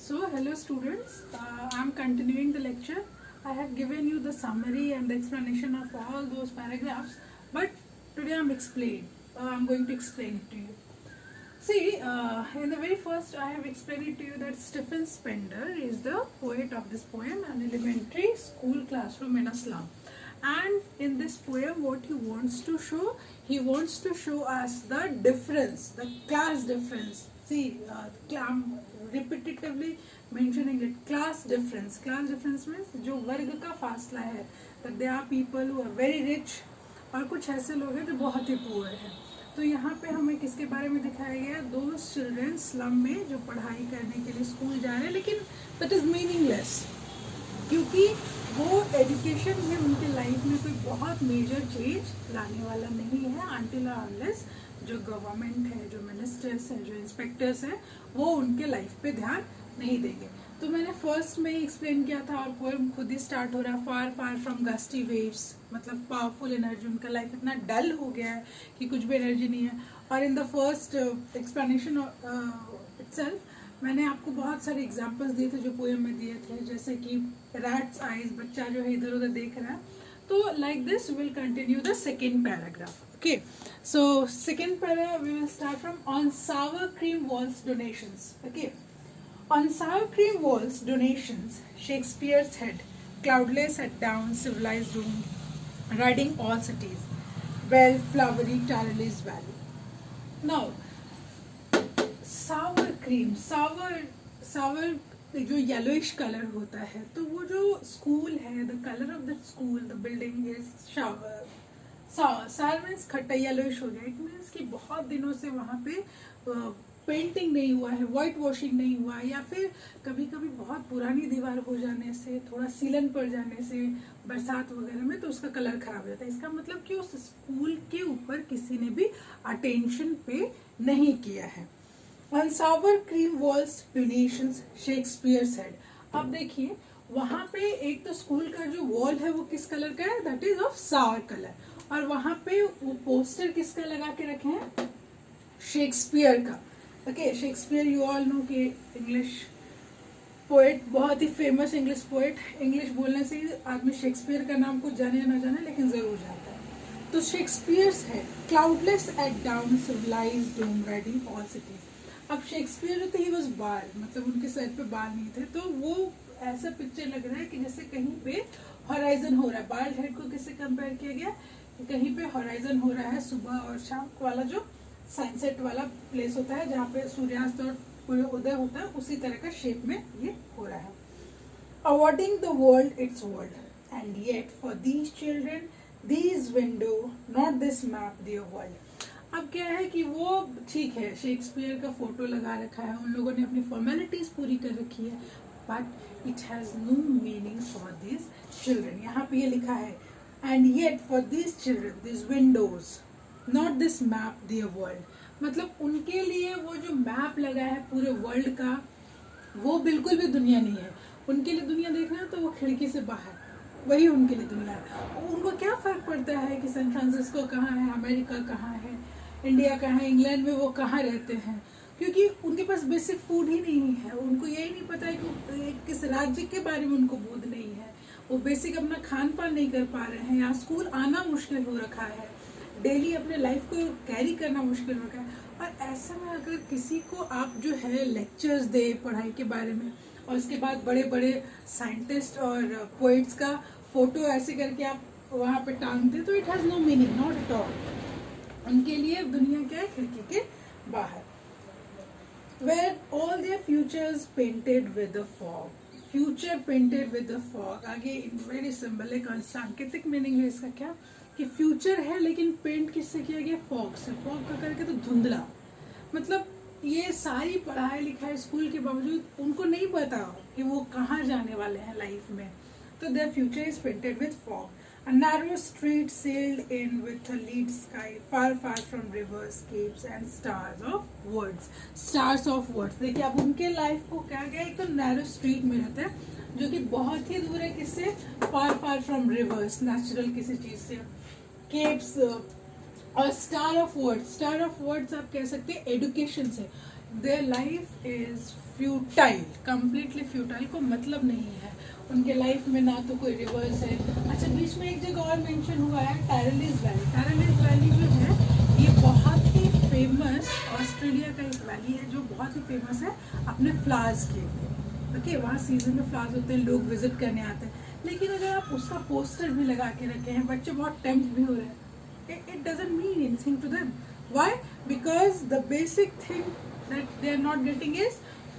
So, hello students, I'm continuing the lecture. I have given you the summary and the explanation of all those paragraphs, but today I'm going to explain it to you. See, in the very first I have explained it to you that Stephen Spender is the poet of this poem, An Elementary School Classroom in a Slum. And in this poem what he wants to show us the difference, the class difference. See, I'm repetitively mentioning it, class difference means जो वर्ग का फासला है, that there are people who are very rich और कुछ ऐसे लोग हैं जो बहुत ही पुअर हैं. तो यहाँ पे हमें किसके बारे में दिखाया गया, दो चिल्ड्रन स्लम में जो पढ़ाई करने के लिए स्कूल जा रहे हैं, लेकिन दैट इज़ मीनिंगलेस, क्योंकि वो एजुकेशन में उनके लाइफ में कोई बहुत मेजर चेंज लाने वाला नहीं है अनटिल अनलेस जो गवर्नमेंट है, जो मिनिस्टर्स हैं, जो इंस्पेक्टर्स हैं, वो उनके लाइफ पे ध्यान नहीं देंगे. तो मैंने फर्स्ट में ही एक्सप्लेन किया था और पोएम खुद ही स्टार्ट हो रहा है, फार फार फ्रॉम गस्टी वेव्स, मतलब पावरफुल एनर्जी. उनका लाइफ इतना डल हो गया है कि कुछ भी एनर्जी नहीं है. और in the first explanation itself मैंने आपको बहुत सारे एग्जांपल्स दिए थे जो पोएम में दिए थे, जैसे कि रैट्स आइज, बच्चा जो है इधर उधर देख रहा है. तो like this will continue the second paragraph. Okay, so second paragraph we will start from on sour cream walls donations. Okay, on sour cream walls donations, Shakespeare's head, cloudless at down, civilized room, riding all cities, well flowery Tarle's valley. Now, sour cream, sour जो yellowish colour होता है, तो वो जो school है, the colour of the school, the building is sour means खट्टा yellowish हो गया. इट मीन्स कि बहुत दिनों से वहाँ पे पेंटिंग नहीं हुआ है, वाइट वॉशिंग नहीं हुआ है, या फिर कभी कभी बहुत पुरानी दीवार हो जाने से, थोड़ा सीलन पड़ जाने से, बरसात वगैरह में, तो उसका कलर खराब हो जाता है. इसका मतलब कि उस स्कूल के ऊपर किसी ने भी अटेंशन पे नहीं किया है. On sour cream walls donations, Shakespeare's head. अब देखिए वहाँ पे एक तो स्कूल का जो वॉल है वो किस कलर का है, that is of sour colour. और वहाँ पे वो पोस्टर किसका लगा के रखे हैं, शेक्सपियर का. Okay, Shakespeare you all know कि इंग्लिश पोएट, बहुत ही फेमस इंग्लिश पोएट. इंग्लिश बोलने से ही आदमी शेक्सपियर का नाम कुछ जाने या ना जाने, लेकिन जरूर जानता है. तो शेक्सपियर्स है, क्लाउडलेस एट डाउन, सिविलाइज्ड डोम, राइडिंग ऑल सिटीज. अब शेक्सपियर जो थे ही वाज बाल, मतलब उनके सर पे बाल नहीं थे, तो वो ऐसा पिक्चर लग रहा है कि जैसे कहीं पे हॉराइजन हो रहा है. बाल हेड को किससे कंपेयर किया गया, कहीं पे हॉराइजन हो रहा है, सुबह और शाम वाला जो सनसेट वाला प्लेस होता है जहाँ पे सूर्यास्त और उदय होता है, उसी तरह का शेप में ये हो रहा है. Awarding the world it's world, and yet for these children these window, not this map their world. अब क्या है कि वो ठीक है, शेक्सपियर का फोटो लगा रखा है, उन लोगों ने अपनी फॉर्मेलिटीज पूरी कर रखी है, but it has no meaning for this children. यहाँ पे ये लिखा है, and yet for this children this windows, not this map their world. मतलब उनके लिए वो जो मैप लगा है पूरे वर्ल्ड का, वो बिल्कुल भी दुनिया नहीं है. उनके लिए दुनिया देखना है तो वो खिड़की से बाहर, वही उनके लिए दुनिया है. उनको क्या फर्क पड़ता है कि सैन फ्रांसिस्को कहाँ है, अमेरिका कहाँ है, इंडिया कहाँ है, इंग्लैंड में वो कहाँ रहते हैं, क्योंकि उनके पास बेसिक फूड ही नहीं है. उनको यही नहीं पता है कि किस राज्य के बारे में उनको बोध नहीं है. वो बेसिक अपना खान पान नहीं कर पा रहे हैं, या स्कूल आना मुश्किल हो रखा है, डेली अपने लाइफ को कैरी करना मुश्किल हो रखा है. और ऐसे में अगर किसी को आप जो है लेक्चर्स दे पढ़ाई के बारे में, और उसके बाद बड़े बड़े साइंटिस्ट और पोइट्स का फोटो ऐसे करके आप वहाँ पे टांगते, तो it has no meaning, not at all. उनके लिए दुनिया क्या है, खिड़की के बाहर. Where all their futures painted with the fog, future painted with the fog. आगे वेरी सिंबलिक और सांकेतिक मीनिंग है इसका, क्या कि फ्यूचर है लेकिन पेंट किससे किया गया, फॉग से. फॉग का करके तो धुंधला. मतलब ये सारी पढ़ाई लिखाई स्कूल के बावजूद उनको नहीं पता कि वो कहाँ जाने वाले हैं लाइफ में. तो their future is painted with fog. A narrow street sailed in with a lead sky, far, far from rivers, capes and stars of words. Stars of words. देखिए अब उनके लाइफ को क्या गया, एक तो नैरो स्ट्रीट में रहता है जो कि बहुत ही दूर है किससे, far, far from rivers, natural किसी चीज से, capes और star of words. Star of words आप कह सकते हैं एडुकेशन से. Their life is futile, completely futile, को मतलब नहीं है उनके लाइफ में, ना तो कोई रिवर्स है। अच्छा, बीच में एक जगह और मेंशन हुआ है टैरलीज वैली। टैरलीज वैली जो है ये बहुत ही फेमस ऑस्ट्रेलिया का एक वैली है जो बहुत ही फेमस है अपने फ्लावर्स के लिए। ओके, वहाँ सीजन में फ्लावर्स होते हैं, लोग विजिट करने आते हैं। लेकिन अगर आप उसका पोस्टर भी लगा के रखे हैं, बच्चे बहुत टेम्प्ट भी हो रहे हैं, it doesn't mean anything to them. Why? Because the basic thing that they are not getting is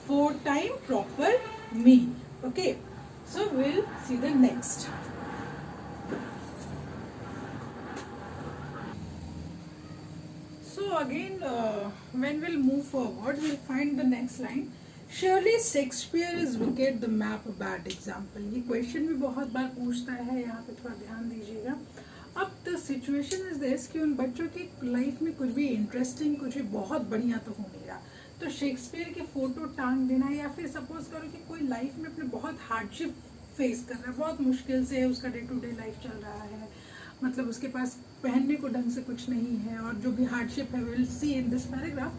4 time proper meal. Okay, so we'll see the next. So again, when we'll move forward, we'll find the next line. Surely Shakespeare is wicked, the map a bad example. ये question भी बहुत बार पूछता है, यहाँ पे थोड़ा ध्यान दीजिएगा। अब द सिचुएशन इज दिस कि उन बच्चों की लाइफ में कुछ भी इंटरेस्टिंग, कुछ भी बहुत बढ़िया तो हो नहीं रहा, तो शेक्सपियर के फोटो टांग देना, या फिर सपोज करो कि कोई लाइफ में अपने बहुत हार्डशिप फेस कर रहा है, बहुत मुश्किल से उसका डे टू डे लाइफ चल रहा है, मतलब उसके पास पहनने को ढंग से कुछ नहीं है, और जो भी हार्डशिप है will see in this paragraph.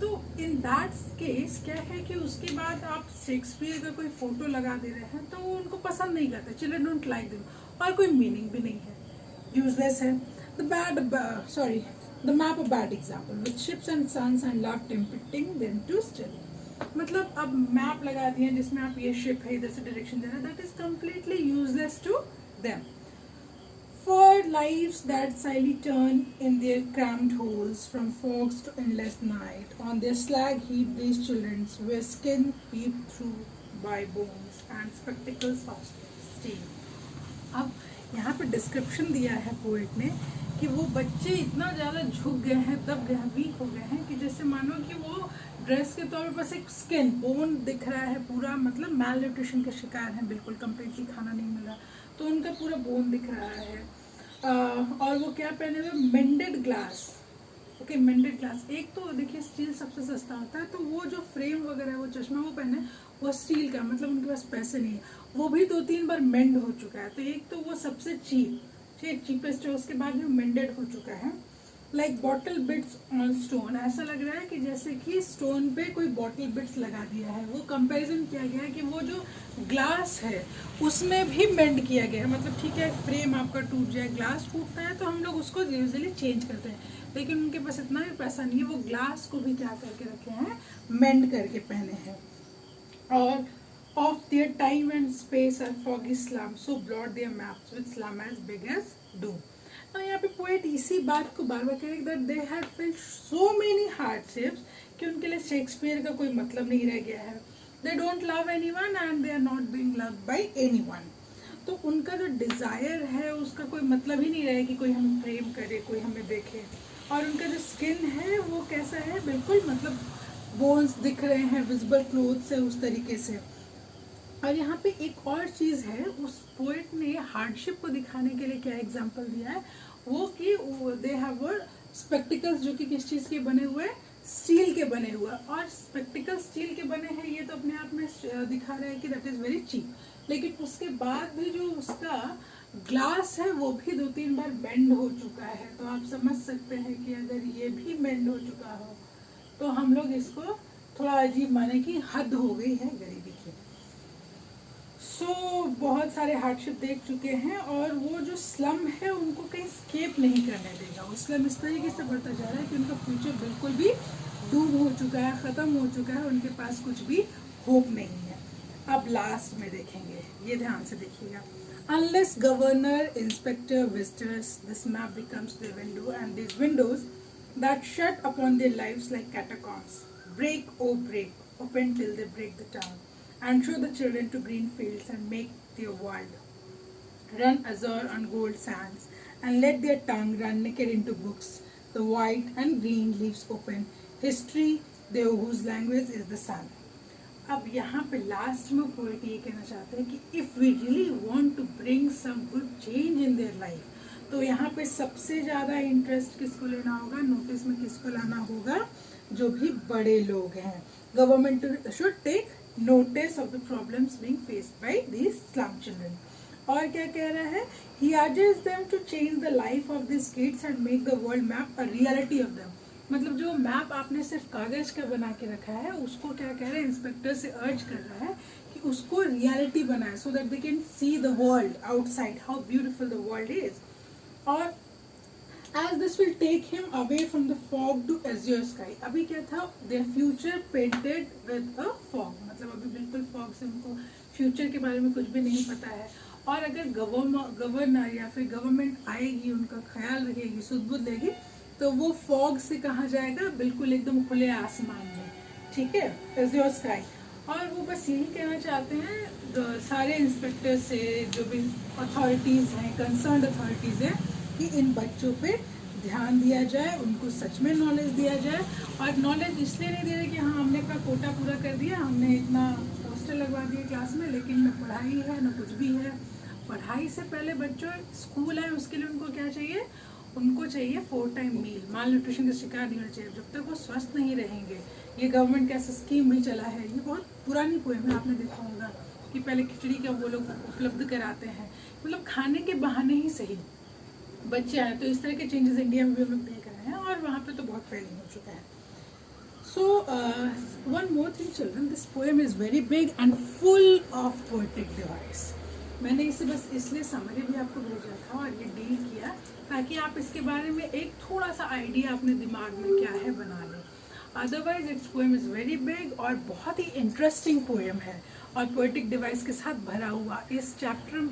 तो इन दैट केस क्या है कि उसके बाद आप शेक्सपियर का कोई फोटो लगा दे रहे हैं तो वो उनको पसंद नहीं करते, चिल्ड्रन डोंट लाइक देम, और कोई मीनिंग भी नहीं है, यूजलेस है। The map a bad example with ships and suns and love tempting them to still. मतलब अब मैप लगा दिए जिसमें आप ये शिप है, इधर से डायरेक्शन दे रहे हैं, that is completely useless to them. For lives that slyly turn in their cramped holes from fogs to endless night, on their slag heap these children's were skin peeped through by bones and spectacles of steel. अब यहाँ पे description दिया है poet ने कि वो बच्चे इतना ज़्यादा झुक गए हैं, दब गए हैं, वीक हो गए हैं कि जैसे मानो कि वो ड्रेस के तौर पर बस एक स्किन बोन दिख रहा है पूरा, मतलब मैल न्यूट्रिशन के शिकार हैं, बिल्कुल कंप्लीटली खाना नहीं मिल रहा, तो उनका पूरा बोन दिख रहा है। और वो क्या पहने हुए? मेंडेड ग्लास। Okay, मेंडेड glass. एक तो देखिए स्टील सबसे सस्ता होता है, तो वो जो फ्रेम वगैरह है, वो चश्मा वो पहने वो स्टील का, मतलब उनके पास पैसे नहीं है, वो भी 2-3 बार मेंड हो चुका है, तो एक तो वो सबसे चीपेस्ट है, उसके बाद भी मेंडेड हो चुका है। Like bottle beads on stone, ऐसा लग रहा है कि जैसे कि स्टोन पे कोई बॉटल बिट्स लगा दिया है। वो कंपैरिजन किया गया है कि वो जो ग्लास है उसमें भी मेंड किया गया है, मतलब ठीक है फ्रेम आपका टूट जाए, ग्लास टूटता है तो हम लोग उसको यूजुअली चेंज करते हैं, लेकिन उनके पास इतना भी पैसा नहीं है, वो ग्लास को भी क्या करके रखे हैं? मेंड करके पहने हैं। और of their time and space are foggy slums, so blot their maps with slum as big as do. और यहाँ पे पोएट इसी बात को बार बार करेगा that they had felt so many hardships कि उनके लिए शेक्सपियर का कोई मतलब नहीं रह गया है। They don't love anyone and they are not being loved by anyone. तो उनका जो डिजायर है उसका कोई मतलब ही नहीं रहे कि कोई हमें प्रेम करे, कोई हमें देखे, और उनका जो स्किन है वो कैसा है? बिल्कुल मतलब बोन्स दिख रहे हैं विजिबल क्लोथ से, उस तरीके से। और यहाँ पे एक और चीज़ है, उस पोएट ने हार्डशिप को दिखाने के लिए क्या एग्जांपल दिया है, वो कि दे हैव स्पेक्टिकल्स, जो कि किस चीज़ के बने हुए? स्टील के बने हुए। और स्पेक्टिकल स्टील के बने हैं, ये तो अपने आप में दिखा रहा है कि दैट इज़ वेरी चीप, लेकिन उसके बाद भी जो उसका ग्लास है वो भी 2-3 बार बेंड हो चुका है, तो आप समझ सकते हैं कि अगर ये भी बेंड हो चुका हो तो हम लोग इसको थोड़ा अजीब माने कि हद हो गई है गरीबी की। बहुत सारे हार्डशिप देख चुके हैं, और वो जो स्लम है उनको कहीं स्केप नहीं करने देगा। वो स्लम इस तरीके से बढ़ता जा रहा है कि उनका फ्यूचर बिल्कुल भी डूब हो चुका है, ख़त्म हो चुका है, उनके पास कुछ भी होप नहीं है। अब लास्ट में देखेंगे, ये ध्यान से देखिएगा। Unless governor, inspector, visitors, this map becomes their window, and these windows that shut upon their lives like catacombs break, oh break, open till they break the town, and show the children to green fields and make their world run azure on gold sands, and let their tongue run naked into books, the white and green leaves open, history there whose language is the sun. अब यहाँ पे last में poet ये कहना चाहते हैं कि if we really want to bring some good change in their life, तो यहाँ पे सबसे ज़्यादा इंटरेस्ट किसको लेना होगा? नोटिस में किसको लाना होगा? जो भी बड़े लोग हैं। Government should take notice of the problems being faced by these slum children. और क्या कह रहा है? He urges them to change the life of these kids and make the world map a reality of them. मतलब जो map आपने सिर्फ कागज का बना के रखा है उसको क्या कह रहे हैं, इंस्पेक्टर से अर्ज कर रहा है कि उसको रियलिटी बनाए, so that they can see the world outside, how beautiful the world is. और as this will take him away from the fog to azure sky. अभी क्या था, their future painted with a fog, मतलब अभी बिल्कुल fog से उनको future के बारे में कुछ भी नहीं पता है. और अगर गवर्नर या फिर गवर्नमेंट आएगी, उनका ख्याल रखेगी, सुध बुध लेगी, तो वो फॉग से कहाँ जाएगा, बिल्कुल एकदम खुले आसमान में, ठीक है, एज़्योर स्काई. और वो बस यही कहना चाहते हैं सारे इंस्पेक्टर से, जो भी अथॉरिटीज़ हैं, कंसर्न्ड अथॉरिटीज़ हैं, कि इन बच्चों पे ध्यान दिया जाए, उनको सच में नॉलेज दिया जाए. और नॉलेज इसलिए नहीं दे रहे कि हाँ हमने अपना कोटा पूरा कर दिया, हमने इतना पोस्टर लगवा दिए क्लास में, लेकिन न पढ़ाई है न कुछ भी है. पढ़ाई से पहले बच्चों स्कूल है, उसके लिए उनको क्या चाहिए, उनको चाहिए 4 टाइम मील. माल न्यूट्रिशन का शिकार नहीं होना चाहिए. जब तक वो स्वस्थ नहीं रहेंगे, ये गवर्नमेंट का ऐसा स्कीम भी चला है, ये बहुत पुरानी पोएम है, आपने देखा होगा कि पहले खिचड़ी का वो लोग उपलब्ध कराते हैं, मतलब खाने के बहाने ही सही बच्चे आए. तो इस तरह के चेंजेस इंडिया में भी हम लोग देख रहे हैं, और वहाँ पे तो बहुत पहले हो चुका है. So one more thing children, this poem is very big and full of poetic device. मैंने इसे बस इसलिए समरी भी आपको भेजा था और ये डील किया ताकि आप इसके बारे में एक थोड़ा सा आइडिया अपने दिमाग में क्या है बना लें. Otherwise it's poem is very big और बहुत ही इंटरेस्टिंग पोएम है, और पोएटिक डिवाइस के साथ भरा हुआ. इस चैप्टर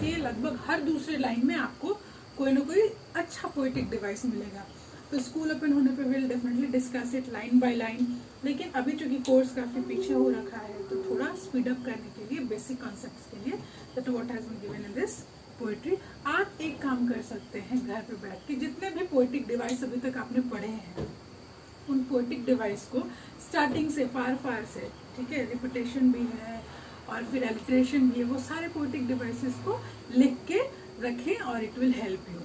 के लगभग हर दूसरे लाइन में आपको कोई ना कोई अच्छा पोएटिक डिवाइस मिलेगा. तो स्कूल ओपन होने पे will definitely discuss it line by line. लेकिन अभी चूंकि कोर्स काफ़ी पीछे हो रखा है, तो थोड़ा स्पीड अप करने के लिए, बेसिक कॉन्सेप्ट्स के लिए, that what has been given in this poetry. आप एक काम कर सकते हैं घर पे बैठ के, जितने भी पोएटिक डिवाइस अभी तक आपने पढ़े हैं, उन पोएटिक डिवाइस को स्टार्टिंग से फार से, ठीक है, रिपीटेशन भी है और फिर एलिट्रेशन भी है, वो सारे पोएटिक डिवाइसेस को लिख के रखें और it will help you.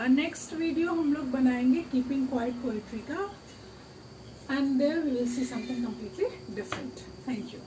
Next video हम लोग बनाएंगे कीपिंग क्वाइट पोएट्री का, and there we will see something completely different. Thank you.